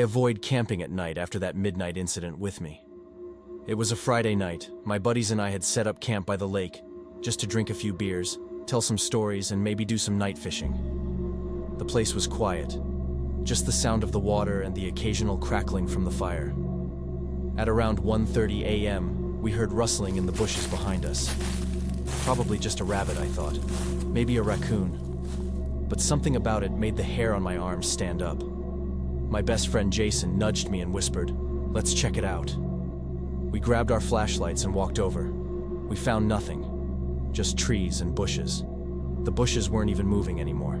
avoid camping at night after that midnight incident with me. It was a Friday night. My buddies and I had set up camp by the lake, just to drink a few beers, tell some stories, and maybe do some night fishing. The place was quiet, just the sound of the water and the occasional crackling from the fire. At around 1:30 a.m., we heard rustling in the bushes behind us. Probably just a rabbit, I thought. Maybe a raccoon. But something about it made the hair on my arms stand up. My best friend Jason nudged me and whispered, "Let's check it out." We grabbed our flashlights and walked over. We found nothing, just trees and bushes. The bushes weren't even moving anymore.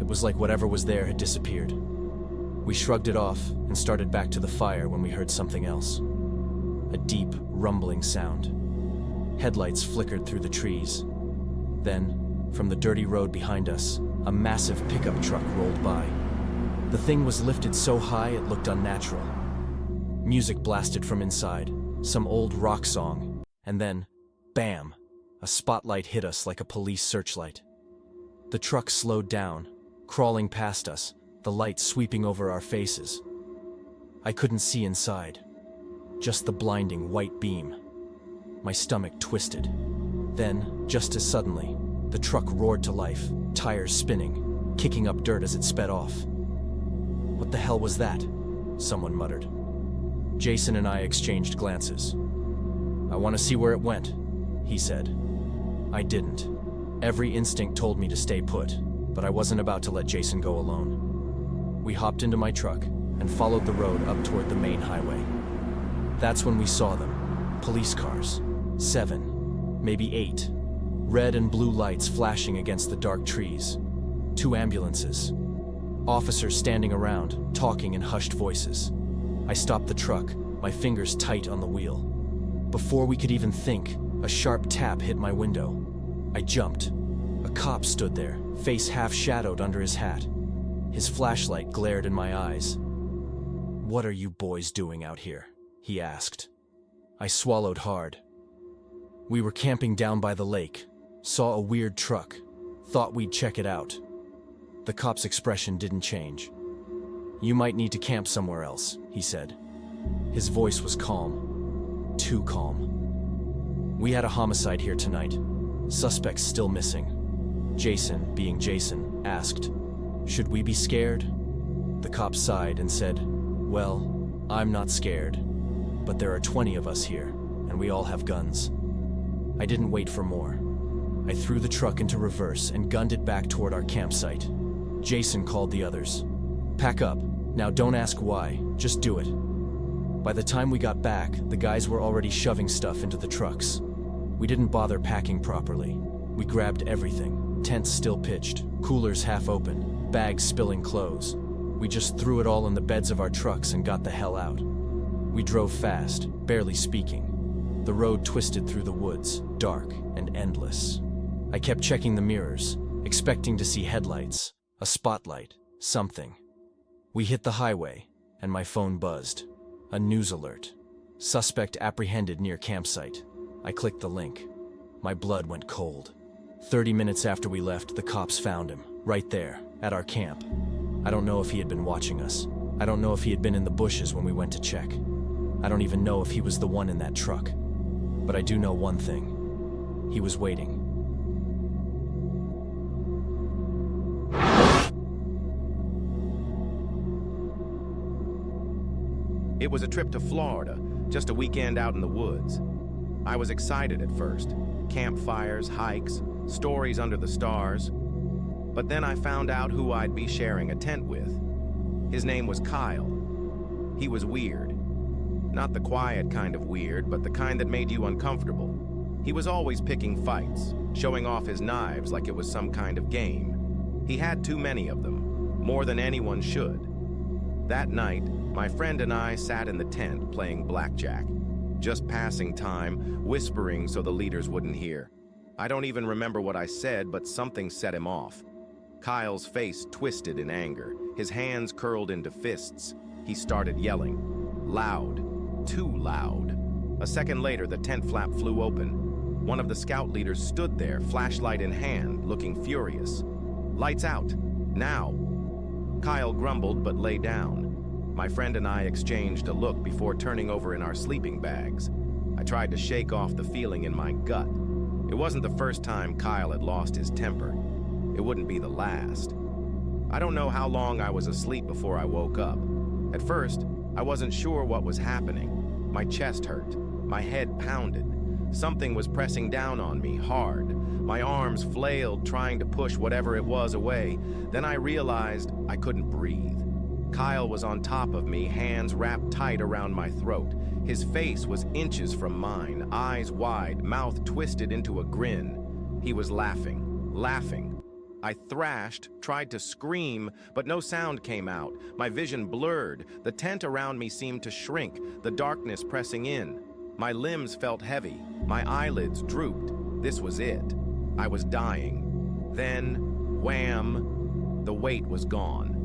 It was like whatever was there had disappeared. We shrugged it off and started back to the fire when we heard something else. A deep, rumbling sound. Headlights flickered through the trees. Then, from the dirty road behind us, a massive pickup truck rolled by. The thing was lifted so high it looked unnatural. Music blasted from inside, some old rock song, and then, bam, a spotlight hit us like a police searchlight. The truck slowed down, crawling past us, the light sweeping over our faces. I couldn't see inside, just the blinding white beam. My stomach twisted. Then, just as suddenly, the truck roared to life, tires spinning, kicking up dirt as it sped off. "What the hell was that?" someone muttered. Jason and I exchanged glances. "I want to see where it went," he said. I didn't. Every instinct told me to stay put, but I wasn't about to let Jason go alone. We hopped into my truck and followed the road up toward the main highway. That's when we saw them. Police cars. 7, maybe 8. Red and blue lights flashing against the dark trees. 2 ambulances. Officers standing around, talking in hushed voices. I stopped the truck, my fingers tight on the wheel. Before we could even think, a sharp tap hit my window. I jumped. A cop stood there, face half shadowed under his hat. His flashlight glared in my eyes. "What are you boys doing out here?" he asked. I swallowed hard. We were camping down by the lake, saw a weird truck, thought we'd check it out. The cop's expression didn't change. "You might need to camp somewhere else," he said. His voice was calm. Too calm. "We had a homicide here tonight. Suspects still missing." Jason, being Jason, asked, "Should we be scared?" The cop sighed and said, "Well, I'm not scared, but there are 20 of us here, and we all have guns." I didn't wait for more. I threw the truck into reverse and gunned it back toward our campsite. Jason called the others. "Pack up. Now don't ask why, just do it." By the time we got back, the guys were already shoving stuff into the trucks. We didn't bother packing properly. We grabbed everything, tents still pitched, coolers half open, bags spilling clothes. We just threw it all in the beds of our trucks and got the hell out. We drove fast, barely speaking. The road twisted through the woods, dark and endless. I kept checking the mirrors, expecting to see headlights, a spotlight, something. We hit the highway, and my phone buzzed. A news alert. Suspect apprehended near campsite. I clicked the link. My blood went cold. 30 minutes after we left, the cops found him, right there, at our camp. I don't know if he had been watching us. I don't know if he had been in the bushes when we went to check. I don't even know if he was the one in that truck. But I do know one thing. He was waiting. It was a trip to Florida, just a weekend out in the woods. I was excited at first. Campfires, hikes, stories under the stars. But then I found out who I'd be sharing a tent with. His name was Kyle. He was weird. Not the quiet kind of weird, but the kind that made you uncomfortable. He was always picking fights, showing off his knives like it was some kind of game. He had too many of them, more than anyone should. That night, my friend and I sat in the tent playing blackjack, just passing time, whispering so the leaders wouldn't hear. I don't even remember what I said, but something set him off. Kyle's face twisted in anger, his hands curled into fists. He started yelling. Loud. Too loud. A second later, the tent flap flew open. One of the scout leaders stood there, flashlight in hand, looking furious. "Lights out. Now." Kyle grumbled but lay down. My friend and I exchanged a look before turning over in our sleeping bags. I tried to shake off the feeling in my gut. It wasn't the first time Kyle had lost his temper. It wouldn't be the last. I don't know how long I was asleep before I woke up. At first, I wasn't sure what was happening. My chest hurt. My head pounded. Something was pressing down on me hard. My arms flailed, trying to push whatever it was away. Then I realized I couldn't breathe. Kyle was on top of me, hands wrapped tight around my throat. His face was inches from mine, eyes wide, mouth twisted into a grin. He was laughing. I thrashed, tried to scream, but no sound came out. My vision blurred. The tent around me seemed to shrink, the darkness pressing in. My limbs felt heavy. My eyelids drooped. This was it. I was dying. Then, wham, the weight was gone.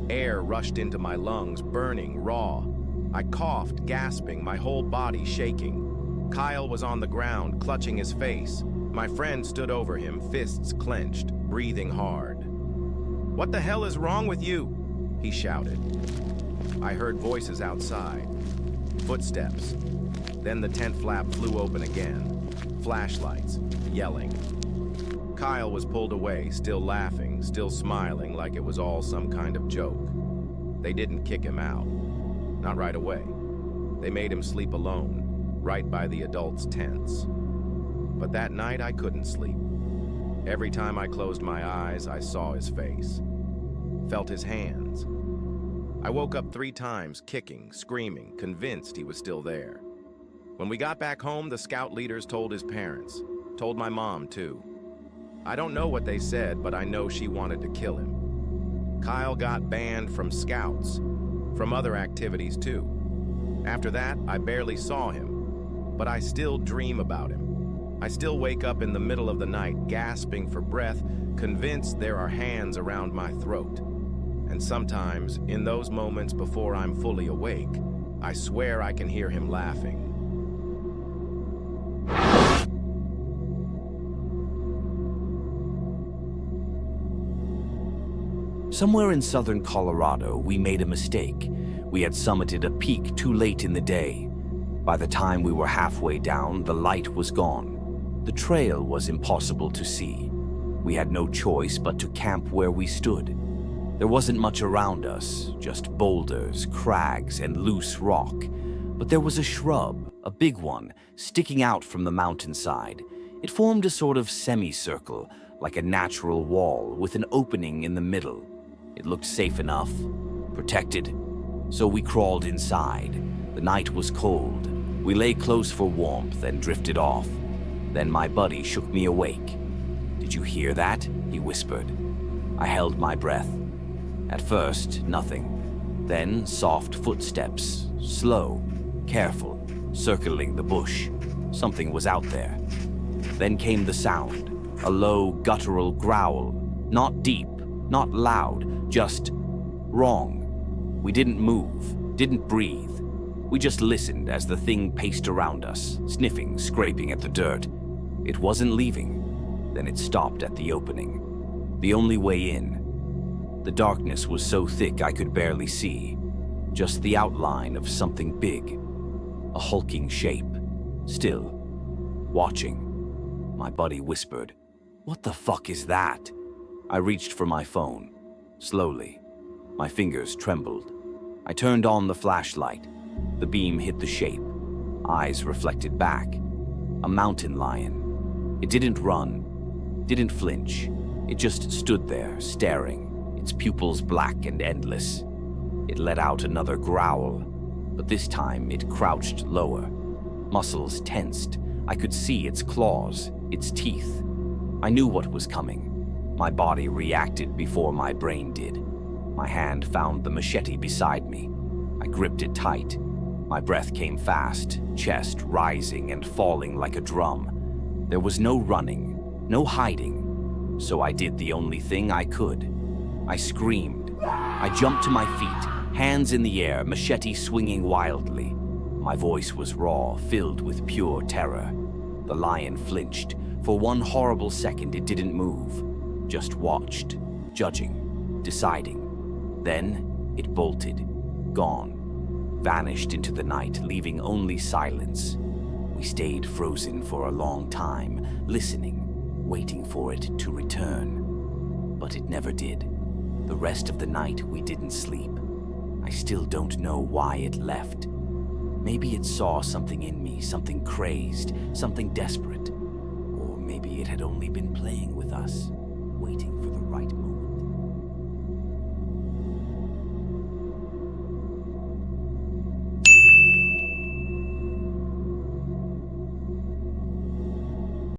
Air rushed into my lungs, burning, raw. I coughed, gasping, my whole body shaking. Kyle was on the ground, clutching his face. My friend stood over him, fists clenched, breathing hard. "What the hell is wrong with you?" he shouted. I heard voices outside. Footsteps. Then the tent flap flew open again. Flashlights, yelling. Kyle was pulled away, still laughing, still smiling like it was all some kind of joke. They didn't kick him out. Not right away. They made him sleep alone, right by the adults' tents. But that night I couldn't sleep. Every time I closed my eyes, I saw his face. Felt his hands. I woke up 3 times, kicking, screaming, convinced he was still there. When we got back home, the scout leaders told his parents. Told my mom, too. I don't know what they said, but I know she wanted to kill him. Kyle got banned from scouts, from other activities, too. After that, I barely saw him, but I still dream about him. I still wake up in the middle of the night, gasping for breath, convinced there are hands around my throat. And sometimes, in those moments before I'm fully awake, I swear I can hear him laughing. Somewhere in southern Colorado, we made a mistake. We had summited a peak too late in the day. By the time we were halfway down, the light was gone. The trail was impossible to see. We had no choice but to camp where we stood. There wasn't much around us, just boulders, crags, and loose rock. But there was a shrub, a big one, sticking out from the mountainside. It formed a sort of semicircle, like a natural wall, with an opening in the middle. It looked safe enough, protected. So we crawled inside. The night was cold. We lay close for warmth and drifted off. Then my buddy shook me awake. "Did you hear that?" he whispered. I held my breath. At first, nothing. Then soft footsteps, slow, careful, circling the bush. Something was out there. Then came the sound, a low, guttural growl. Not deep, not loud, just wrong. We didn't move, didn't breathe. We just listened as the thing paced around us, sniffing, scraping at the dirt. It wasn't leaving. Then it stopped at the opening. The only way in. The darkness was so thick I could barely see. Just the outline of something big. A hulking shape. Still. Watching. My buddy whispered, "What the fuck is that?" I reached for my phone. Slowly. My fingers trembled. I turned on the flashlight. The beam hit the shape. Eyes reflected back. A mountain lion. It didn't run. Didn't flinch. It just stood there, staring, its pupils black and endless. It let out another growl, but this time it crouched lower. Muscles tensed. I could see its claws, its teeth. I knew what was coming. My body reacted before my brain did. My hand found the machete beside me. I gripped it tight. My breath came fast, chest rising and falling like a drum. There was no running, no hiding, so I did the only thing I could. I screamed. I jumped to my feet, hands in the air, machete swinging wildly. My voice was raw, filled with pure terror. The lion flinched. For one horrible second, it didn't move, just watched, judging, deciding. Then it bolted. Gone. Vanished into the night, leaving only silence. We stayed frozen for a long time, listening, waiting for it to return. But it never did. The rest of the night we didn't sleep. I still don't know why it left. Maybe it saw something in me, something crazed, something desperate. Or maybe it had only been playing with